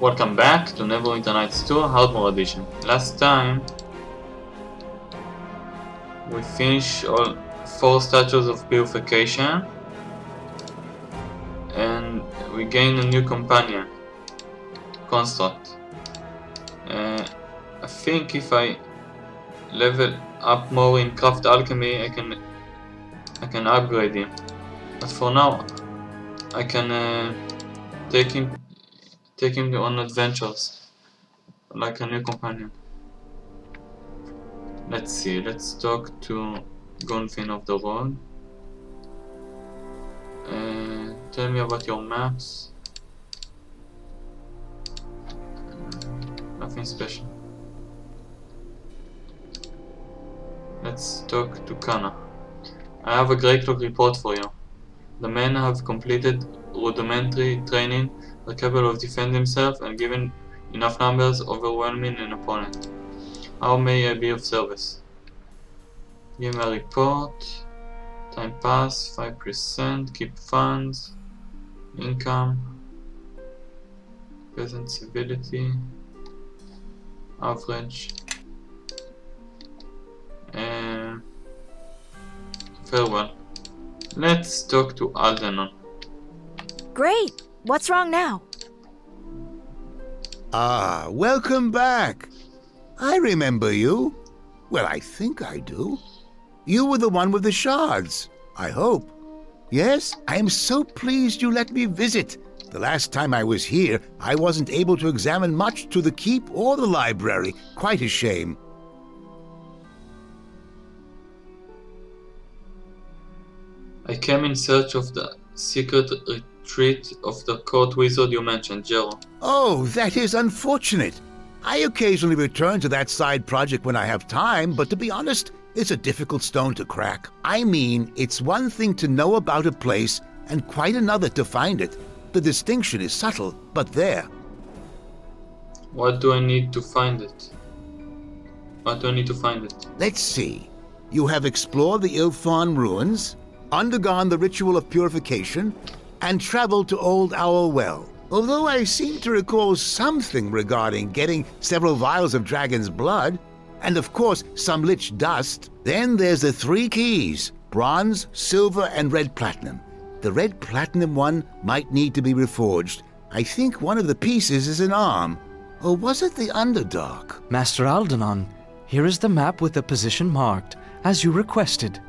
Welcome back to Neverwinter Nights 2 Hardmore Edition. Last time we finished all 4 statues of purification and we gained a new companion, Construct. I think if I level up more in craft alchemy I can upgrade him, but for now I can take him on adventures like a new companion. Let's see, let's talk to Gonfin of the Road. Tell me about your maps. Nothing special. Let's talk to Kana. I have a great report for you. The men have completed rudimentary training, are capable of defending themselves and given enough numbers overwhelming an opponent. How may I be of service? Give me a report. Time pass, 5%, keep funds, income, present civility, average, and farewell. Let's talk to Aldanon. Great! What's wrong now? Ah, welcome back. I remember you. Well, I think I do. You were the one with the shards, I hope. Yes, I am so pleased you let me visit. The last time I was here, I wasn't able to examine much to the keep or the library. Quite a shame. I came in search of the secret retreat of the court wizard you mentioned, Jerro. Oh, that is unfortunate. I occasionally return to that side project when I have time, but to be honest, it's a difficult stone to crack. I mean, it's one thing to know about a place and quite another to find it. The distinction is subtle, but there. What do I need to find it? Let's see. You have explored the Ilfon ruins, undergone the ritual of purification, and traveled to Old Owl Well. Although I seem to recall something regarding getting several vials of dragon's blood, and of course some lich dust. Then there's the 3 keys: bronze, silver, and red platinum. The red platinum one might need to be reforged. I think one of the pieces is an arm. Or was it the Underdark? Master Aldanon, here is the map with the position marked, as you requested.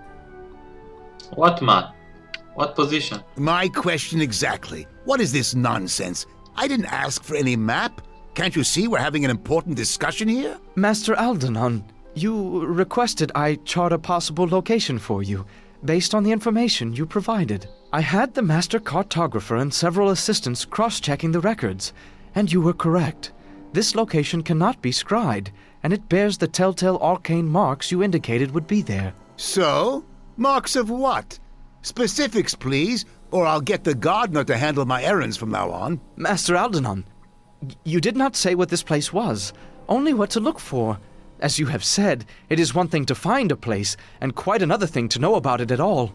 What map? What position? My question exactly. What is this nonsense? I didn't ask for any map. Can't you see we're having an important discussion here? Master Aldanon, you requested I chart a possible location for you, based on the information you provided. I had the master cartographer and several assistants cross-checking the records, and you were correct. This location cannot be scryed, and it bears the telltale arcane marks you indicated would be there. So? Marks of what? Specifics, please, or I'll get the gardener to handle my errands from now on. Master Aldanon, you did not say what this place was, only what to look for. As you have said, it is one thing to find a place, and quite another thing to know about it at all.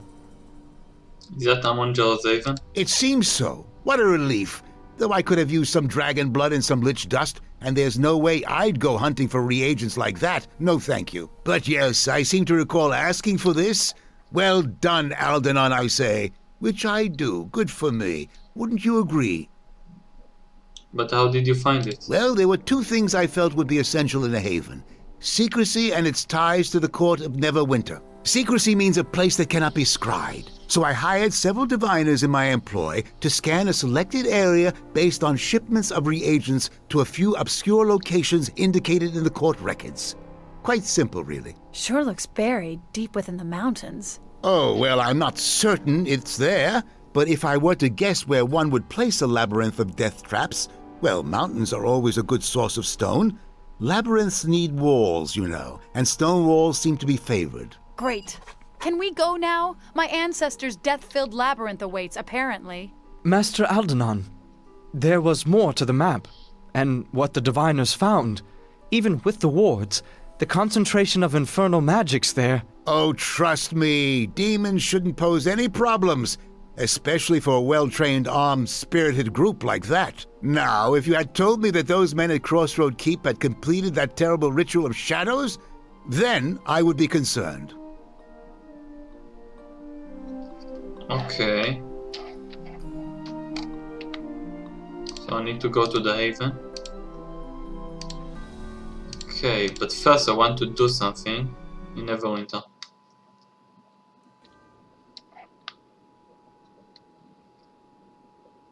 Is that Ammon Jerro's haven? It seems so. What a relief. Though I could have used some dragon blood and some lich dust, and there's no way I'd go hunting for reagents like that. No thank you. But yes, I seem to recall asking for this. Well done, Aldanon, I say. Which I do. Good for me. Wouldn't you agree? But how did you find it? Well, there were 2 things I felt would be essential in a haven. Secrecy and its ties to the court of Neverwinter. Secrecy means a place that cannot be scryed. So I hired several diviners in my employ to scan a selected area based on shipments of reagents to a few obscure locations indicated in the court records. Quite simple, really. Sure looks buried deep within the mountains. Oh, well, I'm not certain it's there, but if I were to guess where one would place a labyrinth of death traps, well, mountains are always a good source of stone. Labyrinths need walls, you know, and stone walls seem to be favored. Great. Can we go now? My ancestors' death-filled labyrinth awaits, apparently. Master Aldanon, there was more to the map, and what the diviners found. Even with the wards, the concentration of infernal magics there. Oh, trust me, demons shouldn't pose any problems. especially for a well-trained, armed, spirited group like that. Now, if you had told me that those men at Crossroad Keep had completed that terrible ritual of shadows, then I would be concerned. Okay. So I need to go to the Haven. Okay, but first I want to do something in Neverwinter.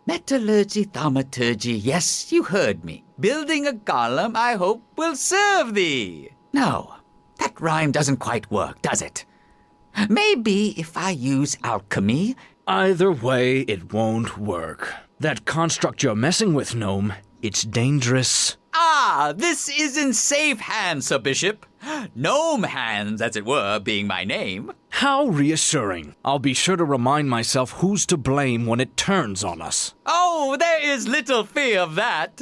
Metallurgy, thaumaturgy, yes, you heard me. Building a golem, I hope, will serve thee. No, that rhyme doesn't quite work, does it? Maybe if I use alchemy... Either way, it won't work. That construct you're messing with, Gnome, it's dangerous. Ah, this is in safe hands, Sir Bishop. Gnome hands, as it were, being my name. How reassuring. I'll be sure to remind myself who's to blame when it turns on us. Oh, there is little fear of that.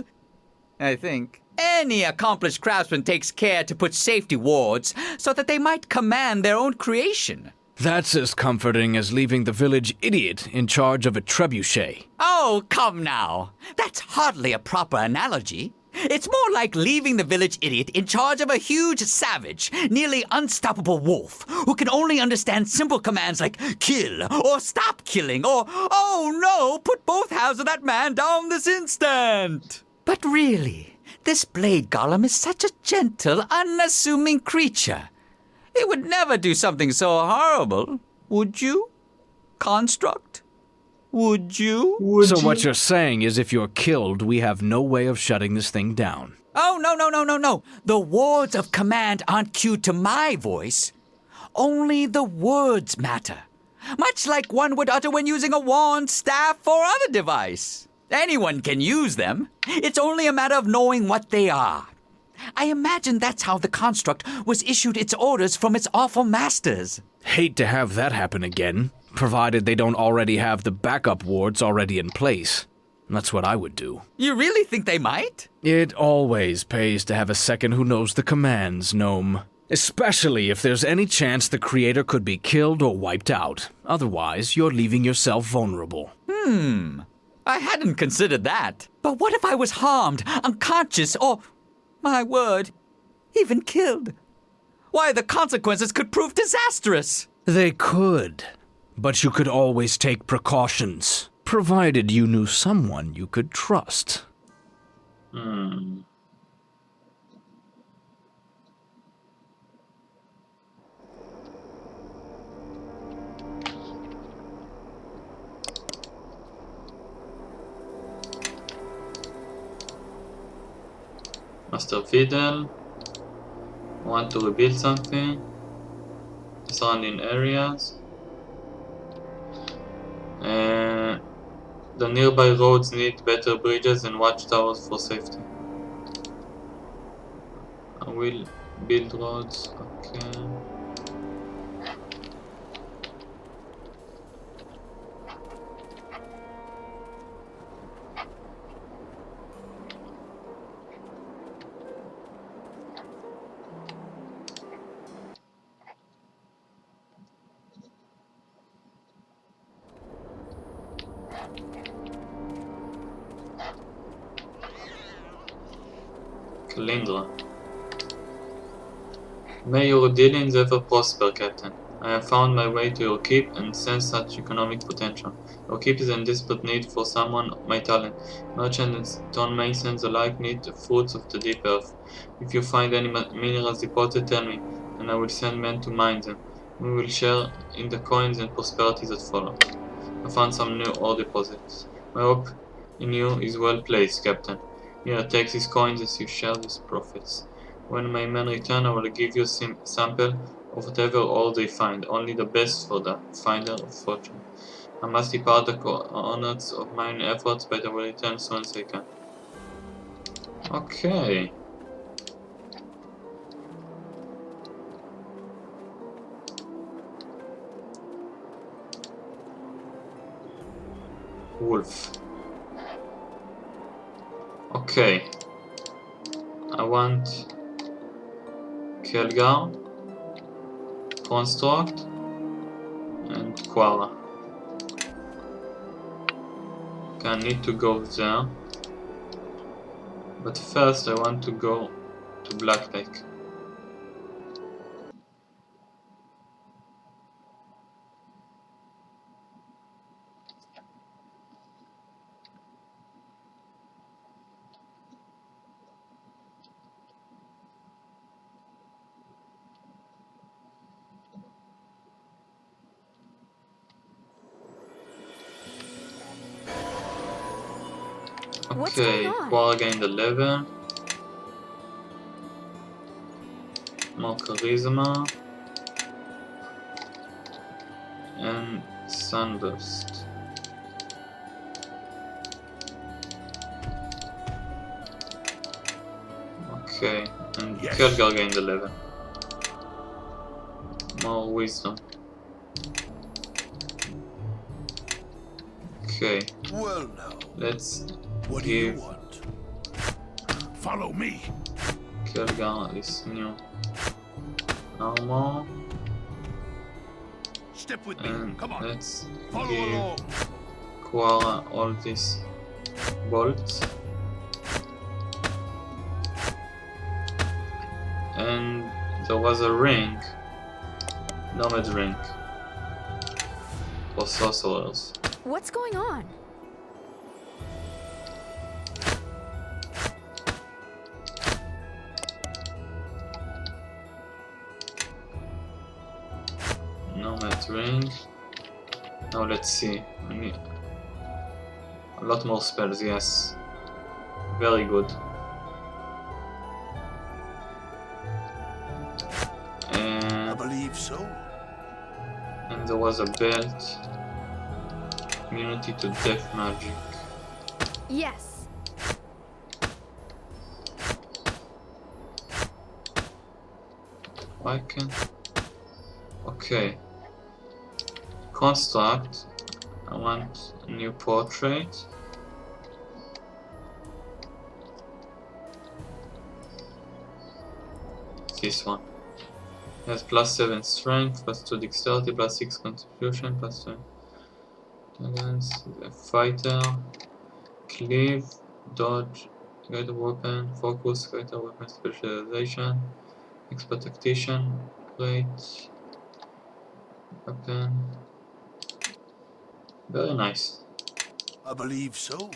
I think. Any accomplished craftsman takes care to put safety wards so that they might command their own creation. That's as comforting as leaving the village idiot in charge of a trebuchet. Oh, come now. That's hardly a proper analogy. It's more like leaving the village idiot in charge of a huge savage, nearly unstoppable wolf, who can only understand simple commands like kill, or stop killing, or, oh no, put both halves of that man down this instant. But really, this blade golem is such a gentle, unassuming creature. It would never do something so horrible, would you? Construct? Would you? What you're saying is if you're killed, we have no way of shutting this thing down. Oh, no. The words of command aren't cued to my voice. Only the words matter. Much like one would utter when using a wand, staff, or other device. Anyone can use them. It's only a matter of knowing what they are. I imagine that's how the construct was issued its orders from its awful masters. Hate to have that happen again, provided they don't already have the backup wards already in place. That's what I would do. You really think they might? It always pays to have a second who knows the commands, Gnome. Especially if there's any chance the creator could be killed or wiped out. Otherwise, you're leaving yourself vulnerable. I hadn't considered that. But what if I was harmed, unconscious, or, my word, even killed? Why, the consequences could prove disastrous. They could. But you could always take precautions, provided you knew someone you could trust. Master Fiddle. Want to rebuild something. Surrounding areas. The nearby roads need better bridges and watchtowers for safety. I will build roads. Okay. Kalindra. May your dealings ever prosper, Captain. I have found my way to your keep and sense such economic potential. Your keep is in desperate need for someone of my talent. Merchants and stonemasons alike need the fruits of the deep earth. If you find any minerals deposited, tell me, and I will send men to mine them. We will share in the coins and prosperity that follow. I found some new ore deposits. My hope in you is well placed, Captain. Here, take these coins as you share these profits. When my men return, I will give you a sample of whatever ore they find, only the best for the finder of fortune. I must depart the coordinates of my efforts, but I will return as soon as I can. Okay. Wolf. Okay. I want Kelgar, Construct, and Quara. Okay, I need to go there. But first I want to go to Black Lake. What's Okay, going on? Quara gained 11. More Charisma. And Sunburst. Okay, and Yes. Kelgar gained 11. More Wisdom. Okay, Well now, let's what do you give want? Follow me. Kelgar this new armor. Step with And Come on. let's Follow give along. Quara all these bolts. And there was a ring, Nomad ring, for sorcerers. What's going on? Nomad ring. Now let's see. I need a lot more spells, yes. Very good. I believe so. And there was a belt. Immunity to death magic. Yes. Why can't... Okay. Construct. I want a new portrait. This one. It has +7 strength, +2 dexterity, +6 constitution, +2 intelligence. A fighter. Cleave, dodge, greater weapon, focus, greater weapon specialization, expert tactician, great weapon. Very nice. I believe so.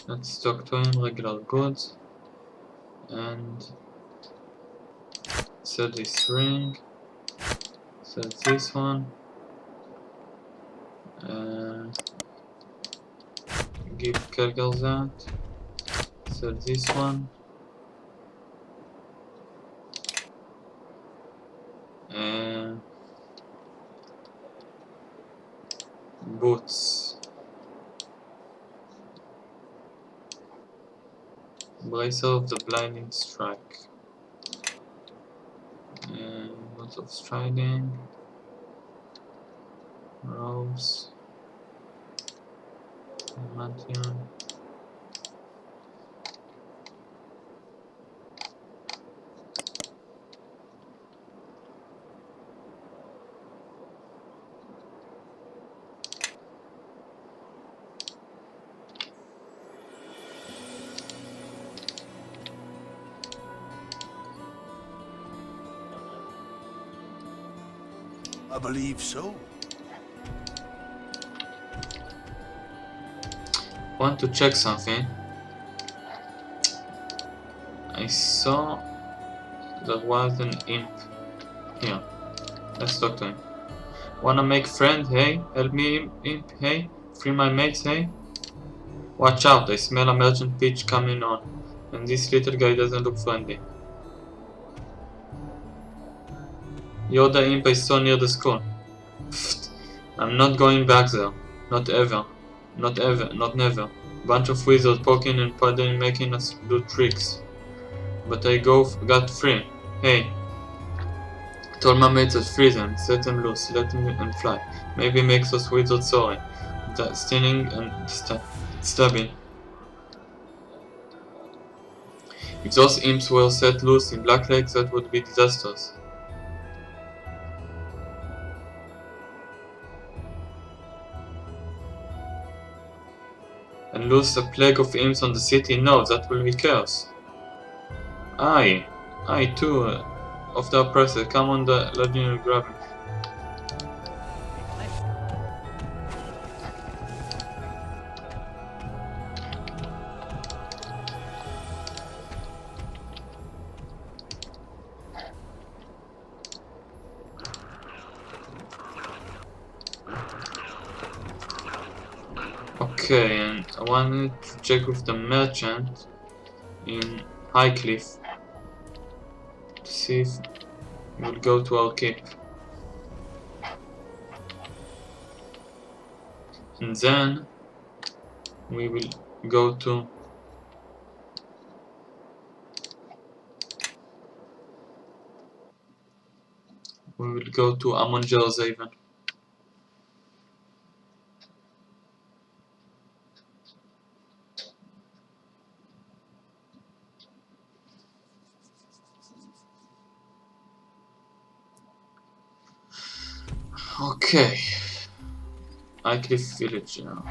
Let's talk to him, regular goods, and sell this ring, sell this one, give Kelgar that, sell this one, boots, bracer of the blinding strike, boots of striding, robes, Mantion. I believe so. Want to check something. I saw there was an imp here. Let's talk to him. Wanna make friend? Hey, help me, imp. Hey, free my mates. Hey, watch out! I smell a merchant pitch coming on, and this little guy doesn't look friendly. You're the imp I saw near the school. I'm not going back there. Not ever. Not ever. Not never. Bunch of wizards poking and prodding, making us do tricks. But I got free. Hey. Told my mates to free them, set them loose, let them and fly. Maybe makes us wizards sorry. stinging and stabbing. If those imps were set loose in Black Lake, that would be disastrous. And loose a plague of imps on the city? No, that will be chaos. I too, of the oppressor, come on the legend and grab him. Okay, and I wanted to check with the merchant in Highcliff to see if we'll go to our keep. And then we will go to Ammon Jerro's haven. Okay, Highcliff village now.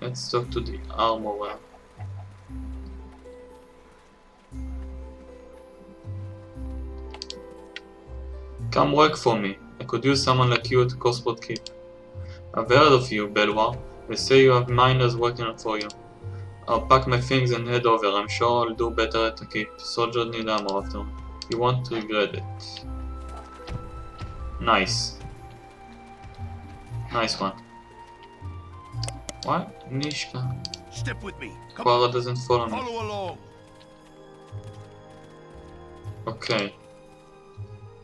Let's talk to the armorer. Come work for me. I could use someone like you at Gosport Keep. I've heard of you, Belwa. They say you have miners working for you. I'll pack my things and head over. I'm sure I'll do better at the keep. Soldiers need armor after all. You won't regret it. Nice. Nice one. What? Nishka. Step with me. Come Quara on. doesn't follow me. Follow along. Okay.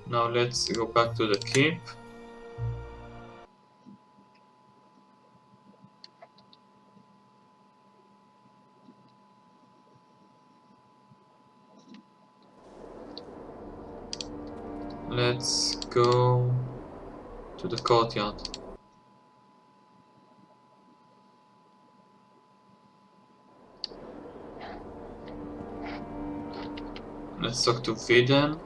Now let's go back to the keep. Let's go to the courtyard. Let's talk to Videl.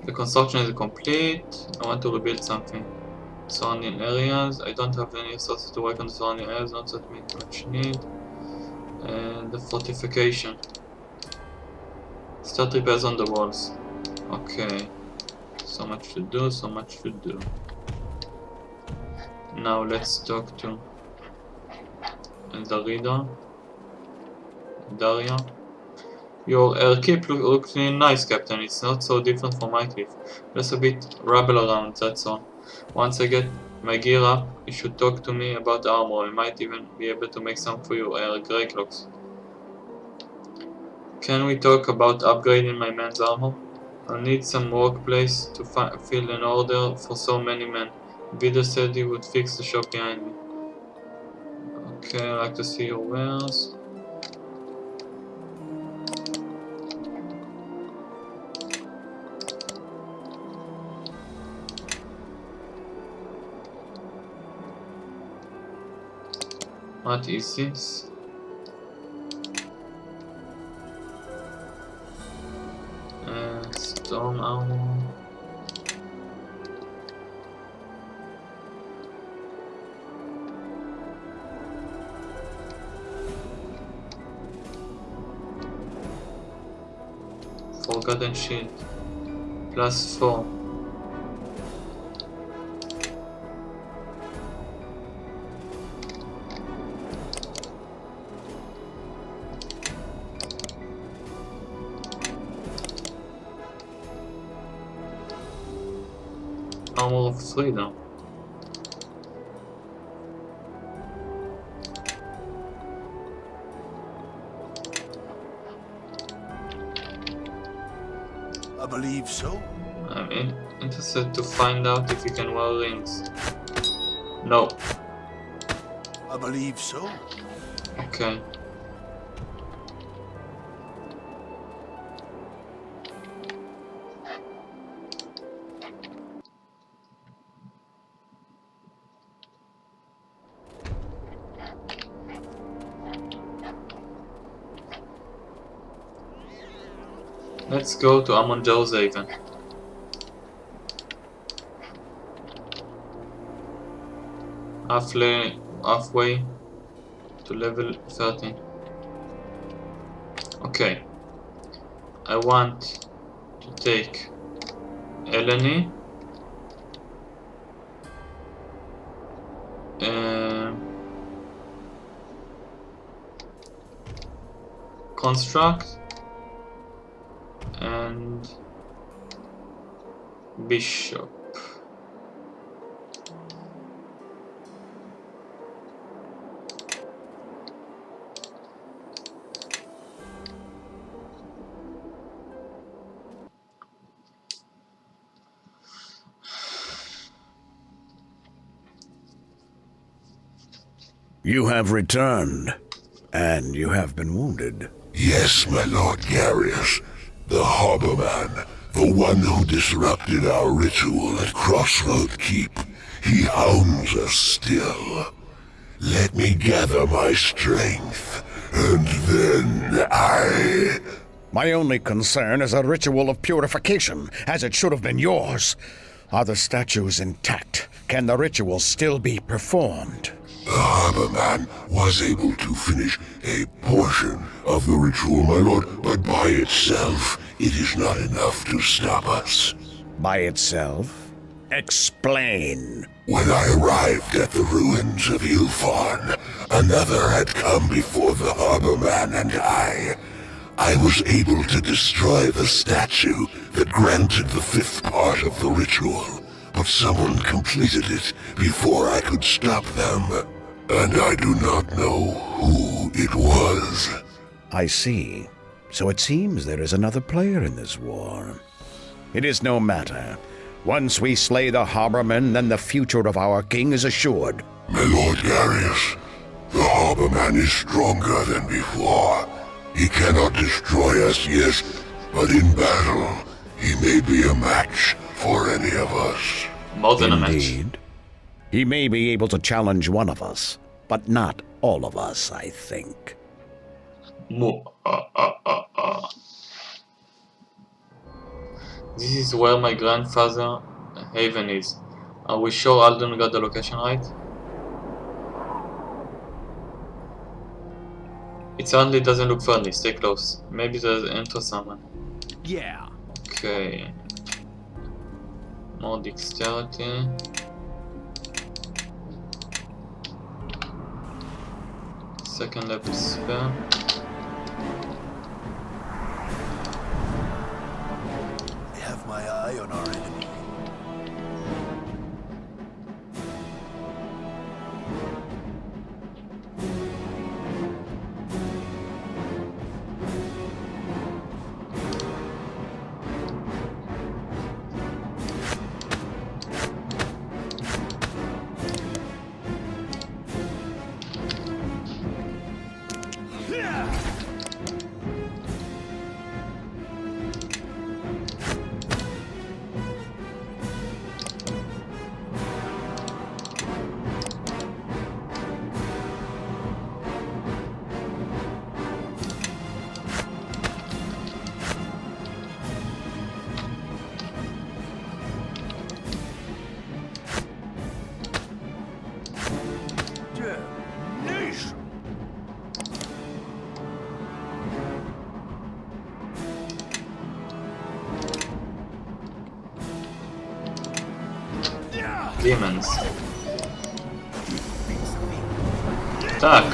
The construction is complete. I want to rebuild something. Surrounding areas. I don't have any resources to work on the surrounding areas, not that much need. And the fortification. Start repairs on the walls. Okay. So much to do, so much to do. Now let's talk to Daria. Your keep looks really nice, Captain. It's not so different from my cliff. Just a bit rubble around, that's all. Once I get my gear up, you should talk to me about the armor. I might even be able to make some for you, grey cloaks. Can we talk about upgrading my man's armor? I'll need some workplace to fill an order for so many men. Vida said he would fix the shop behind me. Okay, I'd like to see your wares. What is this? Storm armor. Forgotten shield. +4. Armor of freedom. I believe so. I'm interested to find out if you can wear rings. No. I believe so. Okay. Let's go to Ammon Jerro's haven. Halfway to level 13. Okay. I want to take Eleni. Construct and Bishop. You have returned, and you have been wounded. Yes, my Lord Garius, the Harborman, the one who disrupted our ritual at Crossroad Keep. He hounds us still. Let me gather my strength, and then I... My only concern is a ritual of purification, as it should have been yours. Are the statues intact? Can the ritual still be performed? The Harborman was able to finish a portion of the ritual, my lord, but by itself, it is not enough to stop us. By itself? Explain. When I arrived at the ruins of Ilfarn, another had come before the Harborman and I was able to destroy the statue that granted the fifth part of the ritual, but someone completed it before I could stop them. And I do not know who it was. I see. So it seems there is another player in this war. It is no matter. Once we slay the Harborman, then the future of our king is assured. My Lord Garius, the Harborman is stronger than before. He cannot destroy us, yes, but in battle, he may be a match for any of us. More than a match. Indeed. He may be able to challenge one of us, but not all of us, I think. This is where my grandfather haven is. Are we sure Aldanon got the location right? It certainly doesn't look friendly. Stay close. Maybe there's enter someone. Yeah. Okay. More dexterity. Second level spell. I have my eye on our enemy. Demons. Attack!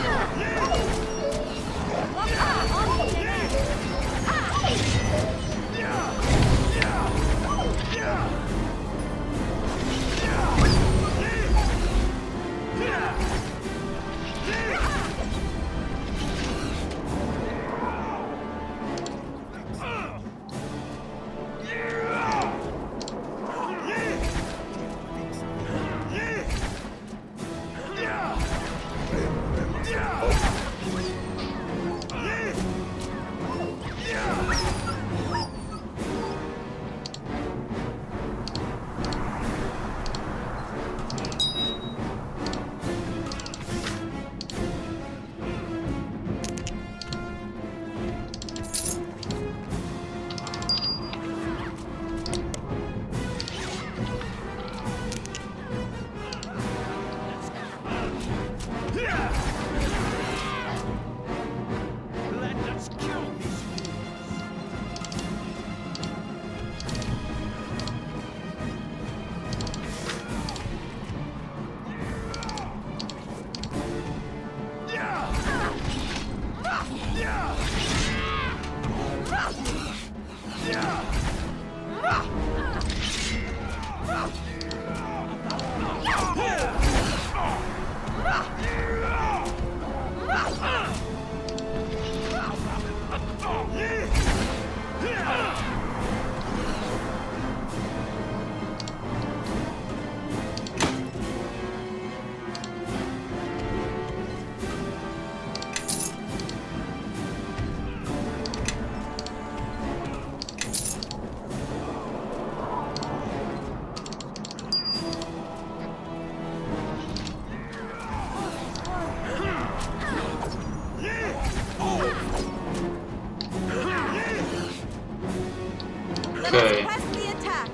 Okay. Press the attack.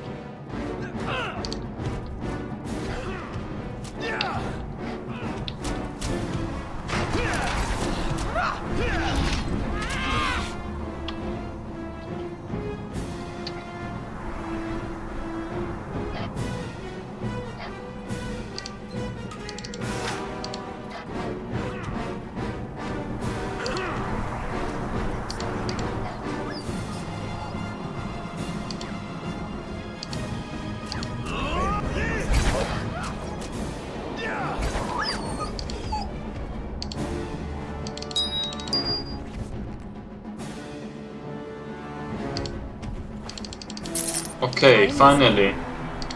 Okay, finally.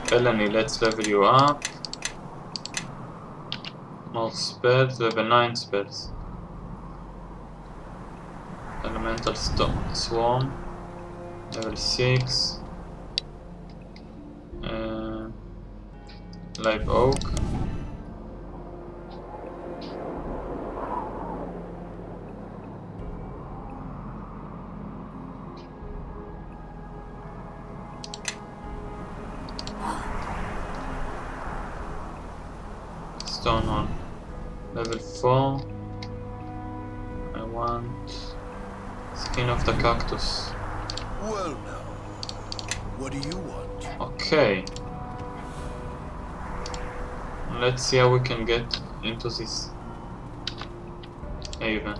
Eleni, let's level you up. More spells, level 9 spells. Elemental Swarm, level 6. Live Oak. Stonehorn, level 4. I want Skin of the Cactus. Well now, what do you want? Okay. Let's see how we can get into this haven.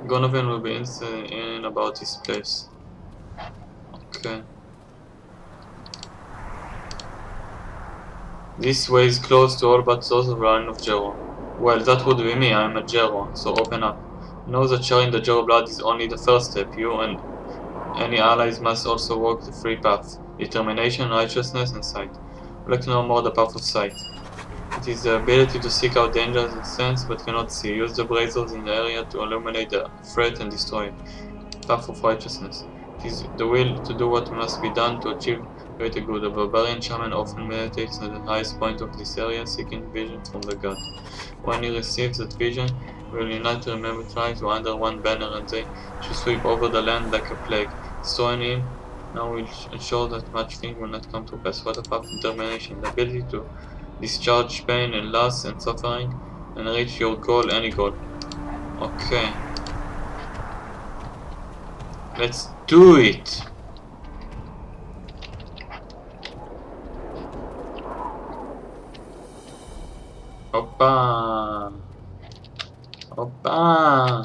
Gonovan will be in about this place. Okay. This way is closed to all but those of the line of Jerro. Well, that would be me, I am a Jerro, so open up. Know that sharing the Jerro blood is only the first step. You and any allies must also walk the three paths: determination, righteousness, and sight. I'd like to know more the path of sight. It is the ability to seek out dangers and sense but cannot see. Use the braziers in the area to illuminate the threat and destroy it. Path of righteousness. It is the will to do what must be done to achieve greater good. A barbarian shaman often meditates at the highest point of this area, seeking vision from the god. When he receives that vision, he will unite the remembered tribes under one banner, and they shall sweep over the land like a plague. Destroying him now will ensure that much thing will not come to pass. What a path of determination, the ability to discharge pain and loss and suffering and reach your goal, any goal. Okay. Let's do it! Opa! Opa!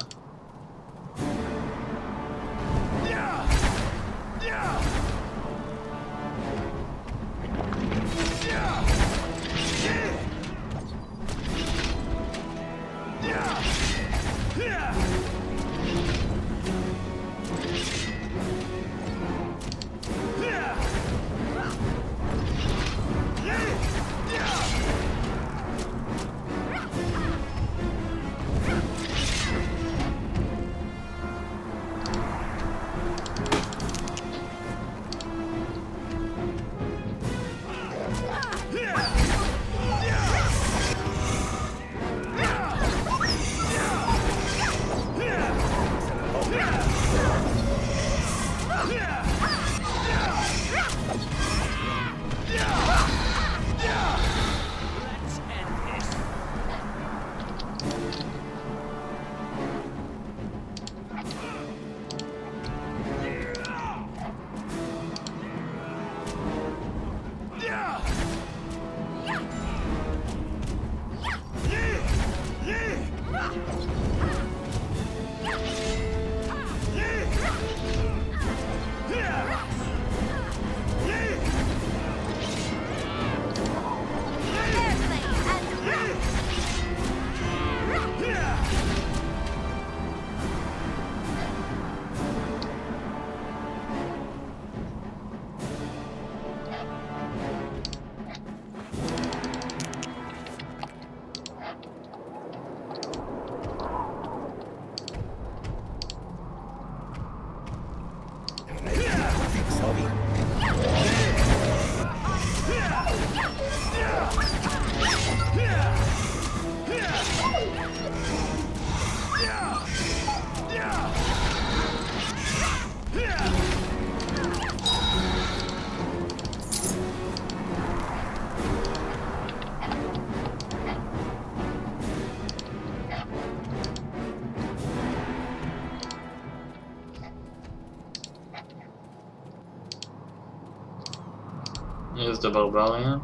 Here's the barbarian.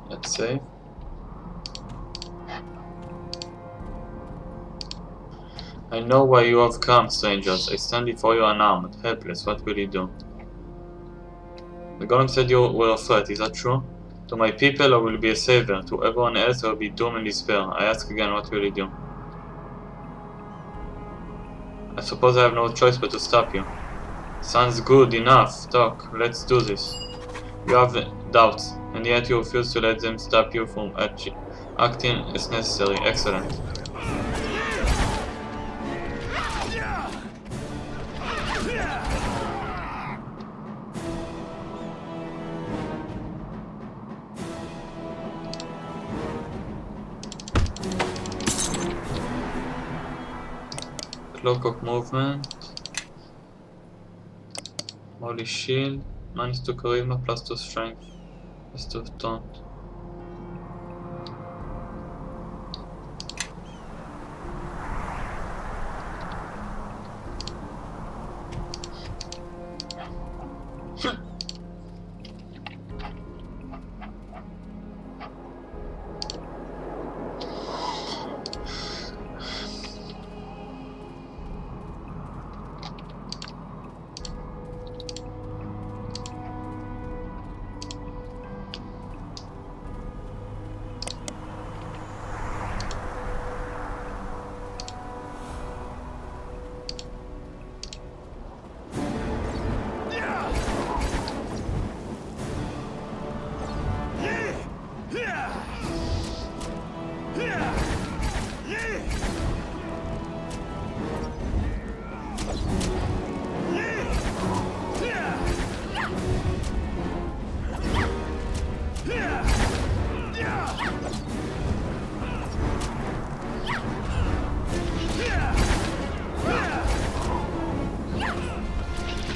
Let's save. I know why you have come, strangers. I stand before you unarmed, helpless. What will you do? The golem said you were a threat. Is that true? To my people, I will be a savior. To everyone else, I will be doomed and despair. I ask again, what will you do? I suppose I have no choice but to stop you. Sounds good enough. Talk. Let's do this. You have doubts, and yet you refuse to let them stop you from acting as necessary. Excellent. Cloak of movement. Holy shield. Minus 2 charisma, plus 2 strength, plus 2 taunt.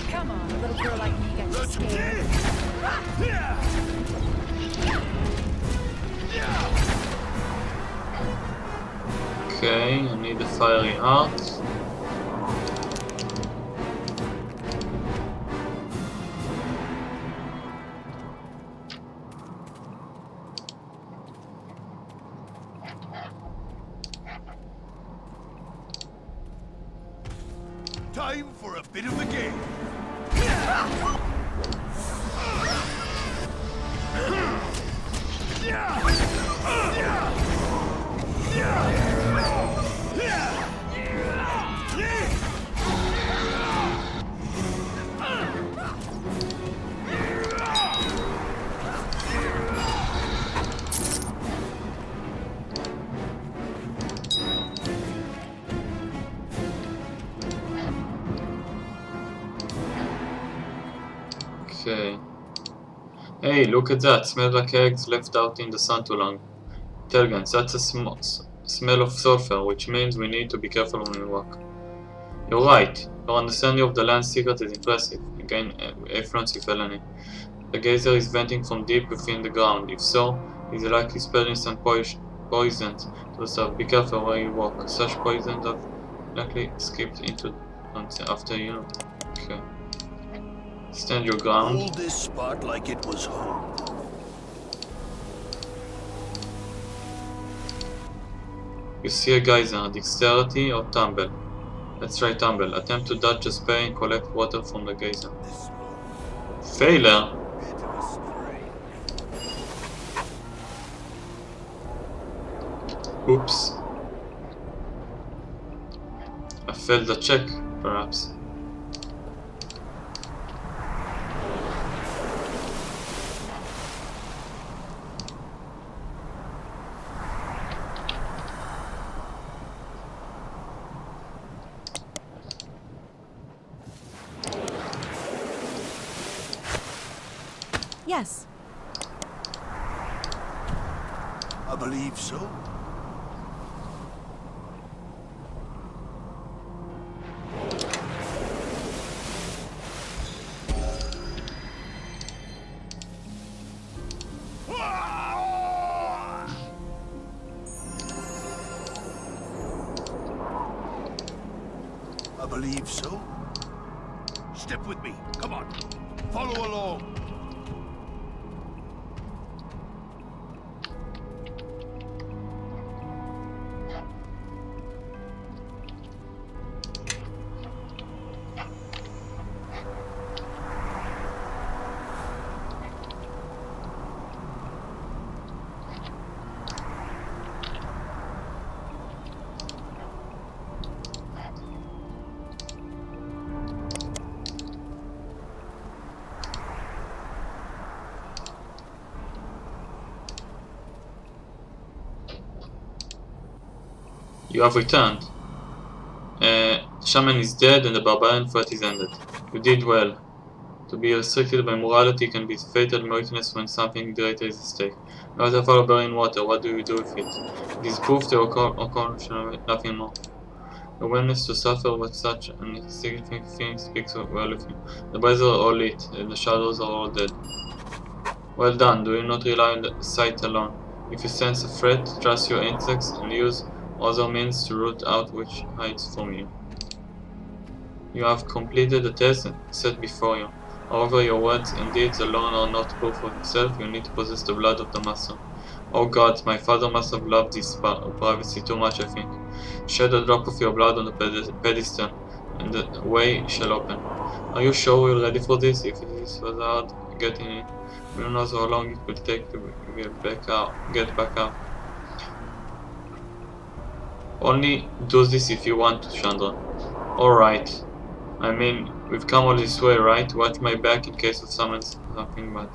Come on, a little girl like me gets scared. Okay, I need a fiery heart. Time for a bit of a game. Okay. Hey, look at that. Smells like eggs left out in the sun too long. Telgans, that's a smell of sulfur, which means we need to be careful when we walk. You're right. Your understanding of the land's secret is impressive. Again, influence if felony. The geyser is venting from deep within the ground. If so, it is likely spreading some poison to the south. Be careful where you walk. Such poisons have likely escaped into after you. Okay. Stand your ground. Hold this spot like it was home. You see a geyser, dexterity or tumble. Let's try tumble. Attempt to dodge a spray and collect water from the geyser. Failure! Oops. I failed the check, perhaps. Yes. I believe so. I believe so. Step with me. Come on. Follow along. You have returned. The shaman is dead and the barbarian threat is ended. You did well. To be restricted by morality can be fatal weakness when something greater is at stake. You have to follow burning water. What do you do with it? It is proof to accomplish nothing more. Your willingness to suffer with such an insignificant thing speaks well of you. The braziers are all lit, and the shadows are all dead. Well done. Do not rely on the sight alone. If you sense a threat, trust your instincts and use other means to root out which hides from you. You have completed the test set before you. However, your words and deeds alone are not proof of yourself. You need to possess the blood of the Master. Oh God, my father must have loved this privacy too much, I think. Shed a drop of your blood on the pedestal, and the way shall open. Are you sure we're ready for this? If it is so hard getting in, who knows how long it will take to get back out. Only do this if you want to, Chandra. Alright. I mean, we've come all this way, right? Watch my back in case of something bad.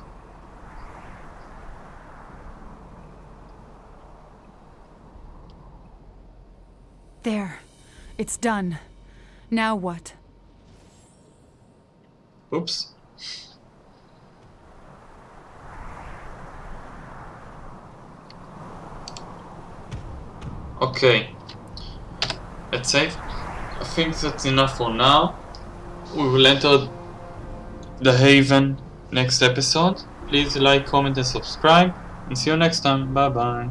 There. It's done. Now what? Oops. Okay. Let's save. I think that's enough for now. We will enter the Haven next episode. Please like, comment and subscribe. And see you next time. Bye bye.